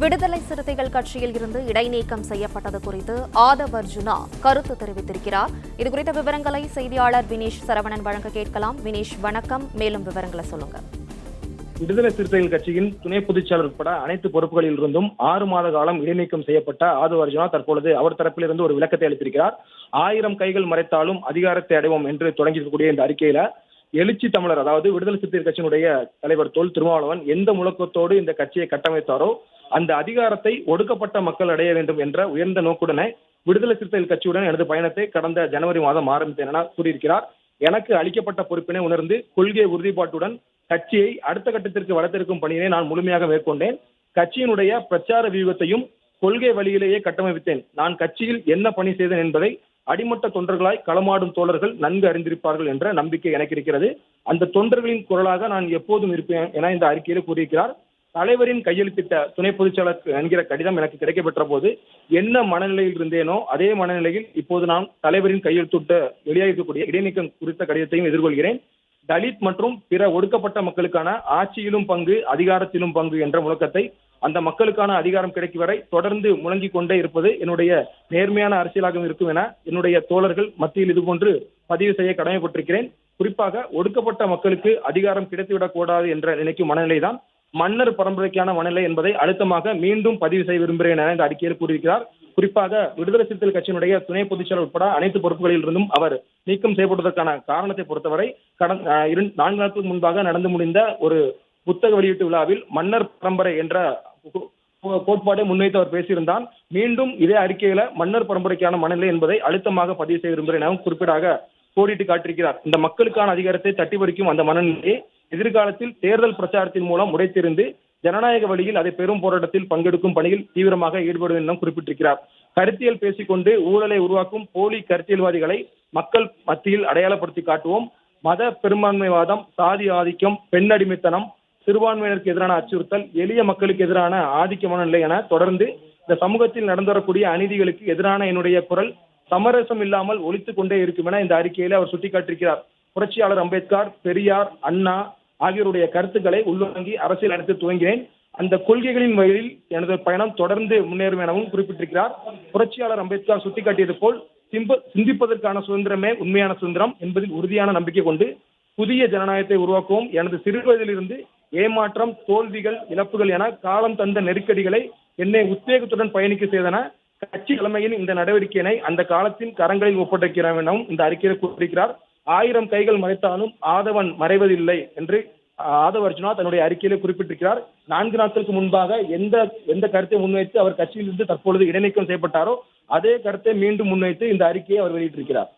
விடுதலை சிறுத்தைகள் கட்சியில் இருந்து இடைநீக்கம் செய்யப்பட்டது குறித்து ஆதவ் அர்ஜுனா கருத்து தெரிவித்திருக்கிறார். இதுகுறித்த விவரங்களை செய்தியாளர் வினேஷ் சரவணன் வழங்க கேட்கலாம். வினேஷ், வணக்கம். மேலும் விவரங்களை சொல்லுங்க. விடுதலை சிறுத்தைகள் கட்சியின் துணை பொதுச்செயலர் உட்பட அனைத்து பொறுப்புகளில் இருந்தும் 6 மாத காலம் இடைநீக்கம் செய்யப்பட்ட ஆதவ் அர்ஜுனா தற்பொழுது அவர் தரப்பிலிருந்து ஒரு விளக்கத்தை அளித்திருக்கிறார். 1000 கைகள் மறைத்தாலும் அதிகாரத்தை அடைவோம் என்று தொடங்கியிருக்கக்கூடிய இந்த அறிக்கையில எழுச்சி தமிழர், அதாவது விடுதலை சிறுத்தைகள் கட்சியினுடைய தலைவர் தொல் திருமாவளவன் எந்த முழக்கத்தோடு இந்த கட்சியை கட்டமைத்தாரோ அந்த அதிகாரத்தை ஒடுக்கப்பட்ட மக்கள் அடைய வேண்டும் என்ற உயர்ந்த நோக்குடனே விடுதலை சிறுத்தைகள் கட்சியுடன் எனது பயணத்தை கடந்த ஜனவரி மாதம் ஆரம்பித்தேன் என கூறியிருக்கிறார். எனக்கு அளிக்கப்பட்ட பொறுப்பினை உணர்ந்து கொள்கை உறுதிப்பாட்டுடன் கட்சியை அடுத்த கட்டத்திற்கு வளர்த்திருக்கும் பணியை நான் முழுமையாக மேற்கொண்டேன். கட்சியினுடைய பிரச்சார வியூகத்தையும் கொள்கை வழியிலேயே கட்டமைத்தேன். நான் கட்சியில் என்ன பணி செய்தேன் என்பதை அடிமட்ட தொண்டர்களாய் களமாடும் தோழர்கள் நன்கு அறிந்திருப்பார்கள் என்ற நம்பிக்கை எனக்கு இருக்கிறது. அந்த தொண்டர்களின் குரலாக நான் எப்போதும் இருப்பேன் என இந்த அறிக்கையில் கூறியிருக்கிறார். தலைவரின் கையெழுத்திட்ட துணை பொதுச்செயலர் என்கிற கடிதம் எனக்கு கிடைக்கப்பெற்ற போது என்ன மனநிலையில் இருந்தேனோ அதே மனநிலையில் இப்போது நான் தலைவரின் கையெழுத்திட்ட வெளியாகக்கூடிய இடைநீக்கம் குறித்த கடிதத்தையும் எதிர்கொள்கிறேன். தலித் மற்றும் பிற ஒடுக்கப்பட்ட மக்களுக்கான ஆட்சியிலும் பங்கு, அதிகாரத்திலும் பங்கு என்ற முழக்கத்தை அந்த மக்களுக்கான அதிகாரம் கிடைக்கும் வரை தொடர்ந்து முழங்கிக் கொண்டே இருப்பது என்னுடைய நேர்மையான அரசியலாகவும் இருக்கும் என என்னுடைய தோழர்கள் மத்தியில் இதுபோன்று பதிவு செய்ய கடமைப்பட்டிருக்கிறேன். குறிப்பாக ஒடுக்கப்பட்ட மக்களுக்கு அதிகாரம் கிடைத்துவிடக் கூடாது என்ற நினைக்கும் மனநிலைதான் மன்னர் பரம்பரைக்கான மனநிலை என்பதை அழுத்தமாக மீண்டும் பதிவு செய்ய விரும்புகிறேன் என இந்த அறிக்கையில் கூறியிருக்கிறார். குறிப்பாக விடுதலை சிறுத்தைகள் கட்சியினுடைய துணை பொதுச்செயலர் உட்பட அனைத்து பொறுப்புகளில் இருந்தும் அவர் நீக்கம் செய்யப்படுவதற்கான காரணத்தை பொறுத்தவரை கடந்த 4 நாட்களுக்கு முன்பாக நடந்து முடிந்த ஒரு புத்தக வெளியீட்டு விழாவில் மன்னர் பரம்பரை என்ற கோட்பாட்டை முன்வைத்து அவர் பேசியிருந்தார். மீண்டும் இதே அறிக்கையில மன்னர் பரம்பரைக்கான மனநிலை என்பதை அழுத்தமாக பதிவு செய்ய விரும்புகிறேன் எனவும் குறிப்பிடாக கோடிட்டு காட்டியிருக்கிறார். இந்த மக்களுக்கான அதிகாரத்தை தட்டி பறிக்கும் அந்த மனநிலையை எதிர்காலத்தில் தேர்தல் பிரச்சாரத்தின் மூலம் உடைத்தெறிந்து ஜனநாயக வழியில் அதை பெரும் போராட்டத்தில் பங்கெடுக்கும் பணியில் தீவிரமாக ஈடுபடும் என்றும் குறிப்பிட்டிருக்கிறார். கருத்தியல் பேசிக்கொண்டு ஊழலை உருவாக்கும் போலி கருத்தியல்வாதிகளை மக்கள் மத்தியில் அடையாளப்படுத்தி காட்டுவோம். மத பெரும்பான்மைவாதம், சாதி ஆதிக்கம், பெண் அடிமைத்தனம், சிறுபான்மையினருக்கு எதிரான அச்சுறுத்தல், எளிய மக்களுக்கு எதிரான ஆதிக்க மனநிலை என தொடர்ந்து இந்த சமூகத்தில் நடந்து வரக்கூடிய அநீதிகளுக்கு எதிரான என்னுடைய குரல் சமரசம் இல்லாமல் ஒலித்துக் கொண்டே இருக்கும் என இந்த அறிக்கையில அவர் சுட்டிக்காட்டியிருக்கிறார். புரட்சியாளர் அம்பேத்கர், பெரியார், அண்ணா ஆகியோருடைய கருத்துக்களை உள்வாங்கி அரசியல் நடத்த துவங்கினேன். அந்த கொள்கைகளின் வழியில் எனது பயணம் தொடர்ந்து முன்னேறும் எனவும் குறிப்பிட்டிருக்கிறார். புரட்சியாளர் அம்பேத்கர் சுட்டிக்காட்டியது போல் சிந்திப்பதற்கான சுதந்திரமே உண்மையான சுதந்திரம் என்பதில் உறுதியான நம்பிக்கை கொண்டு புதிய ஜனநாயகத்தை உருவாக்குவோம். எனது சிறுவயதிலிருந்து ஏமாற்றம், தோல்விகள், இழப்புகள் என காலம் தந்த நெருக்கடிகளை என்னை உத்வேகத்துடன் பயணிக்க செய்தன. கட்சி தலைமையின் இந்த நடவடிக்கையினை அந்த காலத்தின் கரங்களில் ஒப்படைக்கிறேன் எனவும் இந்த அறிக்கையில் கூறியிருக்கிறார். 1000 கைகள் மறைத்தாலும் ஆதவன் மறைவதில்லை என்று ஆதவ் அர்ஜுனா தன்னுடைய அறிக்கையிலே குறிப்பிட்டிருக்கிறார். 4 நாட்களுக்கு முன்பாக எந்த கருத்தை முன்வைத்து அவர் கட்சியிலிருந்து தற்பொழுது இடைநீக்கம் செய்யப்பட்டாரோ அதே கருத்தை மீண்டும் முன்வைத்து இந்த அறிக்கையை அவர் வெளியிட்டிருக்கிறார்.